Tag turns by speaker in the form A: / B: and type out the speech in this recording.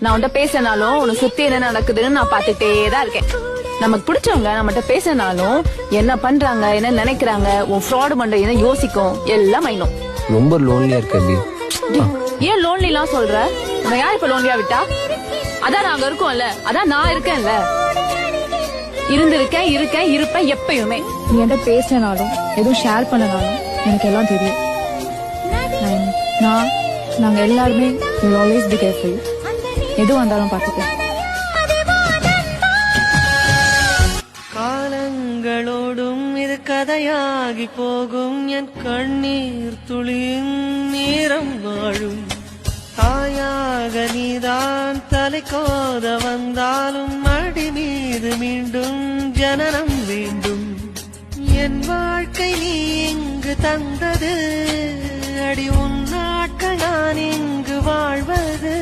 A: நான் உன்கிட்ட பேசினாலும் உனக்கு சுத்தி என்ன நடக்குதுன்னு நான் பாத்துட்டே தான் இருக்கேன். நமக்கு பிடிச்சவங்க நம்மகிட்ட பேசினாலும் என்ன பண்றாங்க, என்ன நினைக்கிறாங்க, உன் ஃப்ராடு பண்ற என்ன யோசிக்கும் எல்லாம் மைனும்.
B: ரொம்ப லோன்லியா இருக்க அபி.
A: ஏன் லோன்லிலாம் சொல்ற? நான் யார் இப்ப லோன்லியா விட்டா? அதான் நாங்க இருக்கோம்ல, அதான் நான் இருக்கேன்ல. இருப்பேன் எப்பயுமே. நீ என்கிட்ட பேசினாலும் எதுவும் ஷேர் பண்ணனாலும் எனக்கு எல்லாம் தெரியும். நாங்க எல்லாருமே will always be there for you. எது வந்தாலும் பார்த்துக்கலாம்.
C: காலங்களோடும் இது கதையாகி போகும், என் கண்ணீர் துளியும் நேரம் வாழும். தாயாக நீதான் தலை கோத வந்தாலும் அடி மீது மீண்டும் ஜனனம் வேண்டும். என் வாழ்க்கை நீ இங்கு தந்தது, அடி உன் நாட்கள் நான் இங்கு வாழ்வது.